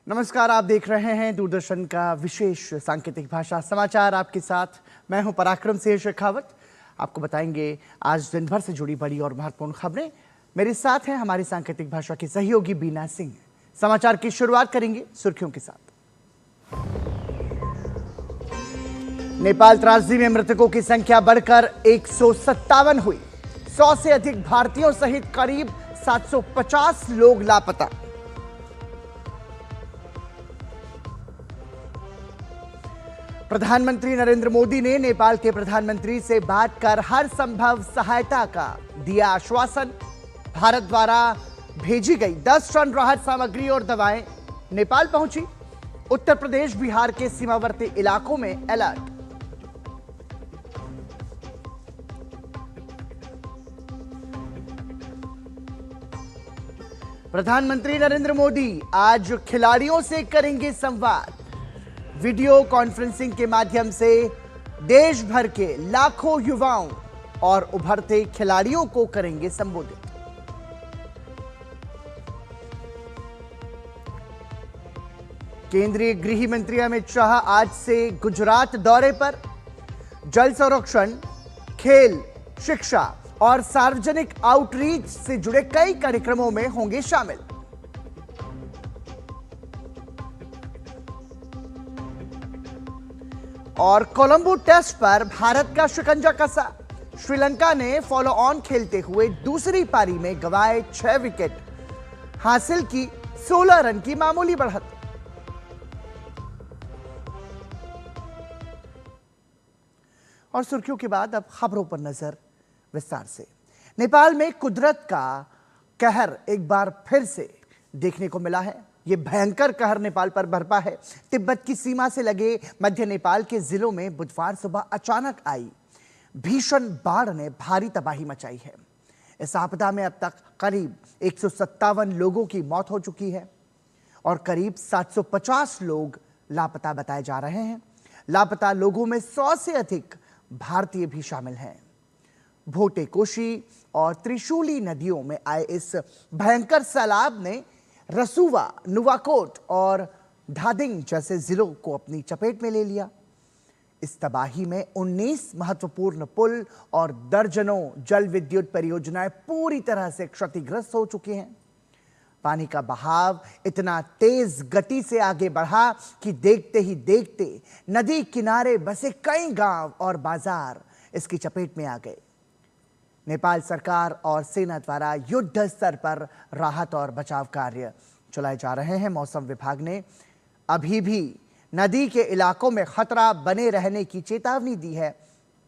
नमस्कार, आप देख रहे हैं दूरदर्शन का विशेष सांकेतिक भाषा समाचार। आपके साथ मैं हूं पराक्रम सिंह शेखावत। आपको बताएंगे आज दिन भर से जुड़ी बड़ी और महत्वपूर्ण खबरें। मेरे साथ हैं हमारी सांकेतिक भाषा की सहयोगी बीना सिंह। समाचार की शुरुआत करेंगे सुर्खियों के साथ। नेपाल त्रासदी में मृतकों की संख्या बढ़कर 157 हुई। 100 से अधिक भारतीयों सहित करीब 750 लोग लापता। प्रधानमंत्री नरेंद्र मोदी ने नेपाल के प्रधानमंत्री से बात कर हर संभव सहायता का दिया आश्वासन। भारत द्वारा भेजी गई 10 टन राहत सामग्री और दवाएं नेपाल पहुंची। उत्तर प्रदेश बिहार के सीमावर्ती इलाकों में अलर्ट। प्रधानमंत्री नरेंद्र मोदी आज खिलाड़ियों से करेंगे संवाद। वीडियो कॉन्फ्रेंसिंग के माध्यम से देश भर के लाखों युवाओं और उभरते खिलाड़ियों को करेंगे संबोधित। केंद्रीय गृह मंत्री अमित शाह आज से गुजरात दौरे पर। जल संरक्षण, खेल, शिक्षा और सार्वजनिक आउटरीच से जुड़े कई कार्यक्रमों में होंगे शामिल। और कोलंबो टेस्ट पर भारत का शिकंजा कसा। श्रीलंका ने फॉलो ऑन खेलते हुए दूसरी पारी में गंवाए 6 विकेट, हासिल की 16 रन की मामूली बढ़त। और सुर्खियों के बाद अब खबरों पर नजर विस्तार से। नेपाल में कुदरत का कहर एक बार फिर से देखने को मिला है। यह भयंकर कहर नेपाल पर बरपा है। तिब्बत की सीमा से लगे मध्य नेपाल के जिलों में बुधवार सुबह अचानक आई भीषण बाढ़ ने भारी तबाही मचाई है। इस आपदा में अब तक करीब 157 लोगों की मौत हो चुकी है और करीब 750 लोग लापता बताए जा रहे हैं। लापता लोगों में 100 से अधिक भारतीय भी शामिल हैं। भोटे, कोशी और त्रिशूली नदियों में आए इस भयंकर सैलाब ने रसुवा, नुवाकोट और धादिंग जैसे जिलों को अपनी चपेट में ले लिया। इस तबाही में 19 महत्वपूर्ण पुल और दर्जनों जल विद्युत परियोजनाएं पूरी तरह से क्षतिग्रस्त हो चुकी हैं। पानी का बहाव इतना तेज गति से आगे बढ़ा कि देखते ही देखते नदी किनारे बसे कई गांव और बाजार इसकी चपेट में आ गए। नेपाल सरकार और सेना द्वारा युद्ध स्तर पर राहत और बचाव कार्य चलाए जा रहे हैं। मौसम विभाग ने अभी भी नदी के इलाकों में खतरा बने रहने की चेतावनी दी है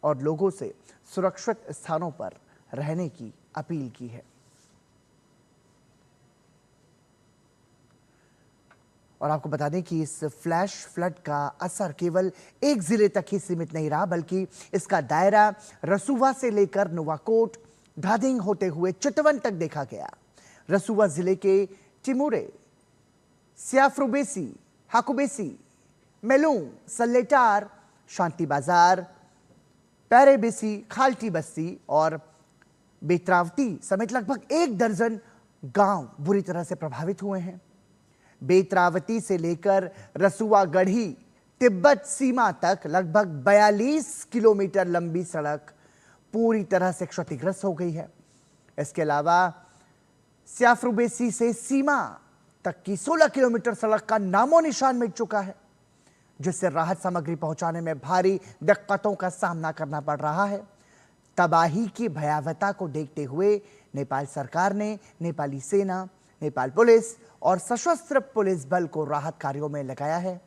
और लोगों से सुरक्षित स्थानों पर रहने की अपील की है। और आपको बता दें कि इस फ्लैश फ्लड का असर केवल एक जिले तक ही सीमित नहीं रहा, बल्कि इसका दायरा रसुवा से लेकर नुवाकोट, धादिंग होते हुए चितवन तक देखा गया। रसुवा जिले के टिमुरे, स्याफ्रुबेसी, हाकुबेसी, मेलूंग, सल्लेटार, शांति बाजार, पैरेबेसी, खाल्टी बस्ती और बेत्रावती समेत लगभग 1 दर्जन गांव बुरी तरह से प्रभावित हुए हैं। बेत्रावती से लेकर रसुआ गढ़ी तिब्बत सीमा तक लगभग 42 किलोमीटर लंबी सड़क पूरी तरह से क्षतिग्रस्त हो गई है। इसके अलावा स्याफ्रुबेसी से सीमा तक की 16 किलोमीटर सड़क का नामो निशान मिट चुका है, जिससे राहत सामग्री पहुंचाने में भारी दिक्कतों का सामना करना पड़ रहा है। तबाही की भयावहता को देखते हुए नेपाल सरकार ने नेपाली सेना, नेपाल पुलिस और सशस्त्र पुलिस बल को राहत कार्यों में लगाया है।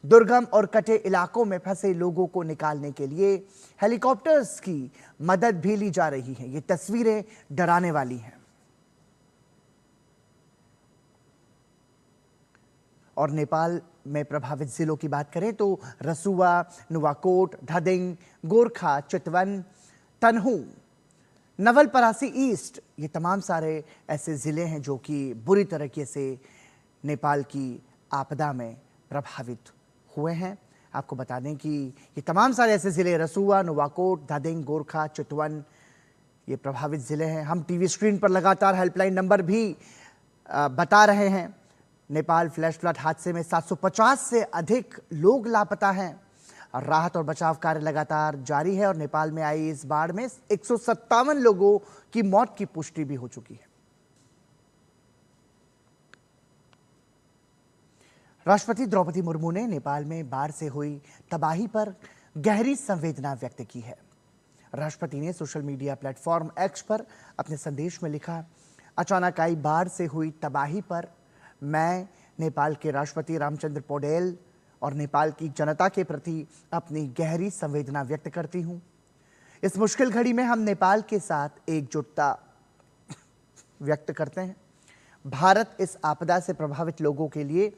दुर्गम और कटे इलाकों में फंसे लोगों को निकालने के लिए हेलीकॉप्टर्स की मदद भी ली जा रही है। ये तस्वीरें डराने वाली हैं। और नेपाल में प्रभावित जिलों की बात करें तो रसुवा, नुवाकोट, धादिंग, गोरखा, चितवन, तनहू, नवलपरासी ईस्ट, ये तमाम सारे ऐसे ज़िले हैं जो कि बुरी तरीके से नेपाल की आपदा में प्रभावित हुए हैं। आपको बता दें कि ये तमाम सारे ऐसे ज़िले रसुवा, नुवाकोट, धादिंग, गोरखा, चितवन ये प्रभावित ज़िले हैं। हम टीवी स्क्रीन पर लगातार हेल्पलाइन नंबर भी बता रहे हैं। नेपाल फ्लैश फ्लड हादसे में 750 से अधिक लोग लापता हैं। राहत और बचाव कार्य लगातार जारी है और नेपाल में आई इस बाढ़ में 157 लोगों की मौत की पुष्टि भी हो चुकी है। राष्ट्रपति द्रौपदी मुर्मू ने नेपाल में बाढ़ से हुई तबाही पर गहरी संवेदना व्यक्त की है। राष्ट्रपति ने सोशल मीडिया प्लेटफॉर्म एक्स पर अपने संदेश में लिखा, अचानक आई बाढ़ से हुई तबाही पर मैं नेपाल के राष्ट्रपति रामचंद्र पौडेल और नेपाल की जनता के प्रति अपनी गहरी संवेदना व्यक्त करती हूं। इस मुश्किल घड़ी में हम नेपाल के साथ एकजुटता व्यक्त करते हैं। भारत इस आपदा से प्रभावित लोगों के लिए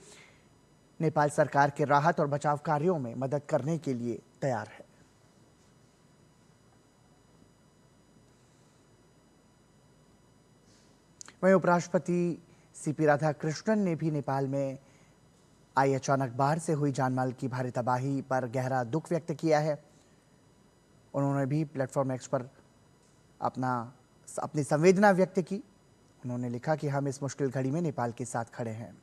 नेपाल सरकार के राहत और बचाव कार्यों में मदद करने के लिए तैयार है। वहीं उपराष्ट्रपति सीपी राधाकृष्णन ने भी नेपाल में आई अचानक बाढ़ से हुई जानमाल की भारी तबाही पर गहरा दुख व्यक्त किया है। उन्होंने भी प्लेटफॉर्म एक्स पर अपनी संवेदना व्यक्त की। उन्होंने लिखा कि हम इस मुश्किल घड़ी में नेपाल के साथ खड़े हैं।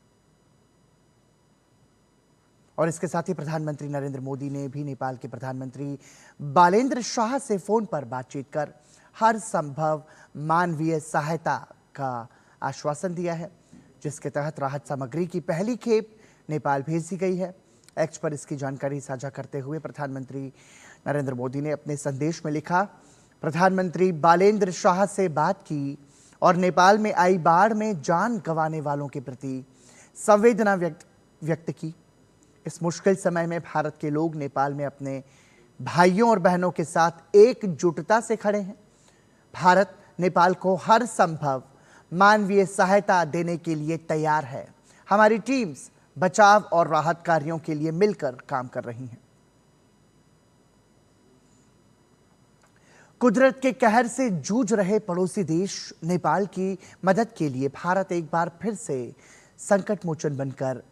और इसके साथ ही प्रधानमंत्री नरेंद्र मोदी ने भी नेपाल के प्रधानमंत्री बालेन्द्र शाह से फोन पर बातचीत कर हर संभव मानवीय सहायता का आश्वासन दिया है, जिसके तहत राहत सामग्री की पहली खेप नेपाल भेज दी गई है। एक्स पर इसकी जानकारी साझा करते हुए प्रधानमंत्री नरेंद्र मोदी ने अपने संदेश में लिखा, प्रधानमंत्री बालेन्द्र शाह से बात की और नेपाल में आई बाढ़ में जान गंवाने वालों के प्रति संवेदना व्यक्त की। इस मुश्किल समय में भारत के लोग नेपाल में अपने भाइयों और बहनों के साथ एकजुटता से खड़े हैं। भारत नेपाल को हर संभव मानवीय सहायता देने के लिए तैयार है। हमारी टीम्स बचाव और राहत कार्यों के लिए मिलकर काम कर रही हैं। कुदरत के कहर से जूझ रहे पड़ोसी देश नेपाल की मदद के लिए भारत एक बार फिर से संकट मोचन बनकर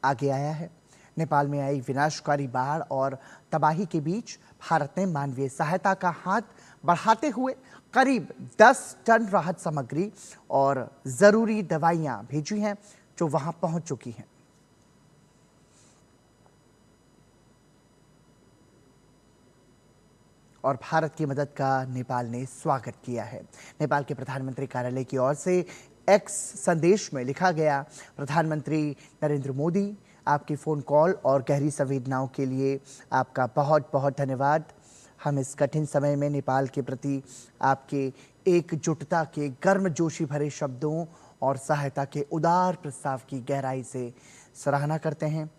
आगे आया है। नेपाल में आई विनाशकारी बाढ़ और तबाही के बीच भारत ने मानवीय सहायता का हाथ बढ़ाते हुए करीब 10 टन राहत सामग्री और जरूरी दवाइयां भेजी हैं, जो वहां पहुंच चुकी हैं। और भारत की मदद का नेपाल ने स्वागत किया है। नेपाल के प्रधानमंत्री कार्यालय की ओर से एक्स संदेश में लिखा गया, प्रधानमंत्री नरेंद्र मोदी, आपकी फ़ोन कॉल और गहरी संवेदनाओं के लिए आपका बहुत बहुत धन्यवाद। हम इस कठिन समय में नेपाल के प्रति आपके एकजुटता के गर्मजोशी भरे शब्दों और सहायता के उदार प्रस्ताव की गहराई से सराहना करते हैं।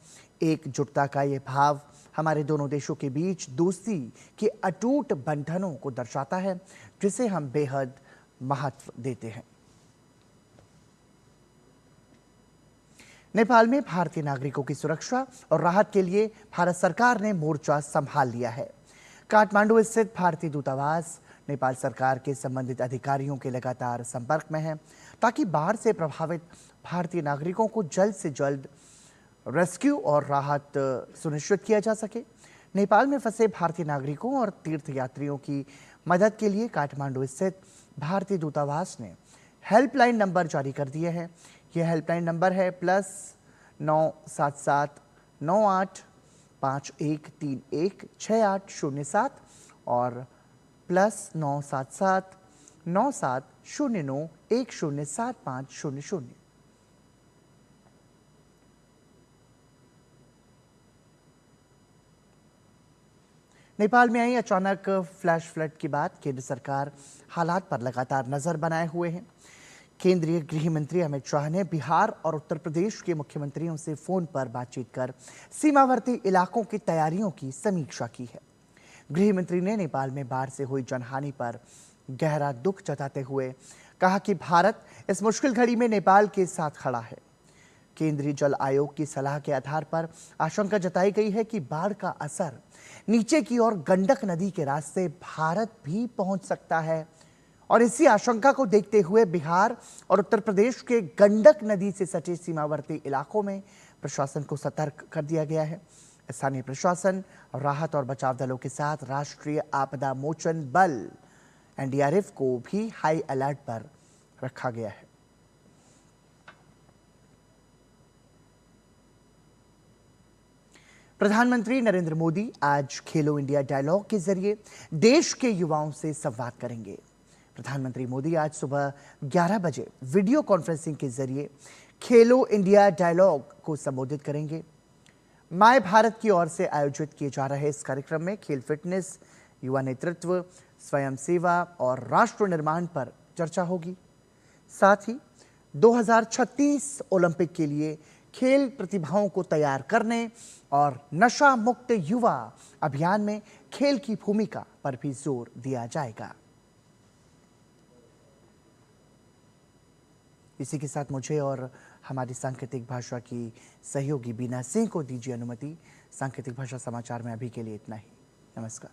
एकजुटता का ये भाव हमारे दोनों देशों के बीच दोस्ती के अटूट बंधनों को दर्शाता है, जिसे हम बेहद महत्व देते हैं। नेपाल में भारतीय नागरिकों की सुरक्षा और राहत के लिए भारत सरकार ने मोर्चा संभाल लिया है। काठमांडू स्थित भारतीय दूतावास नेपाल सरकार के संबंधित अधिकारियों के लगातार संपर्क में है, ताकि बाढ़ से प्रभावित भारतीय नागरिकों को जल्द से जल्द रेस्क्यू और राहत सुनिश्चित किया जा सके। नेपाल में फंसे भारतीय नागरिकों और तीर्थयात्रियों की मदद के लिए काठमांडू स्थित भारतीय दूतावास ने हेल्पलाइन नंबर जारी कर दिए हैं। यह हेल्पलाइन नंबर है +977 98 5131 6807 और +977 9709 107500। नेपाल में आई अचानक फ्लैश फ्लड के बाद केंद्र सरकार हालात पर लगातार नजर बनाए हुए है। केंद्रीय गृह मंत्री अमित शाह ने बिहार और उत्तर प्रदेश के मुख्यमंत्रियों से फोन पर बातचीत कर सीमावर्ती इलाकों की तैयारियों की समीक्षा की है। गृह मंत्री ने नेपाल में बाढ़ से हुई जनहानि पर गहरा दुख जताते हुए कहा कि भारत इस मुश्किल घड़ी में नेपाल के साथ खड़ा है। केंद्रीय जल आयोग की सलाह के आधार पर आशंका जताई गई है कि बाढ़ का असर नीचे की ओर गंडक नदी के रास्ते भारत भी पहुंच सकता है और इसी आशंका को देखते हुए बिहार और उत्तर प्रदेश के गंडक नदी से सटे सीमावर्ती इलाकों में प्रशासन को सतर्क कर दिया गया है। स्थानीय प्रशासन, राहत और बचाव दलों के साथ राष्ट्रीय आपदा मोचन बल एनडीआरएफ को भी हाई अलर्ट पर रखा गया है। प्रधानमंत्री नरेंद्र मोदी आज खेलो इंडिया डायलॉग के जरिए देश के युवाओं से संवाद करेंगे। प्रधानमंत्री मोदी आज सुबह 11 बजे वीडियो कॉन्फ्रेंसिंग के जरिए खेलो इंडिया डायलॉग को संबोधित करेंगे। माय भारत की ओर से आयोजित किए जा रहे इस कार्यक्रम में खेल फिटनेस, युवा नेतृत्व, स्वयं सेवा और राष्ट्र निर्माण पर चर्चा होगी। साथ ही 2036 ओलंपिक के लिए खेल प्रतिभाओं को तैयार करने और नशा मुक्त युवा अभियान में खेल की भूमिका पर भी जोर दिया जाएगा। इसी के साथ मुझे और हमारी सांकेतिक भाषा की सहयोगी बीना सिंह को दीजिए अनुमति। सांकेतिक भाषा समाचार में अभी के लिए इतना ही। नमस्कार।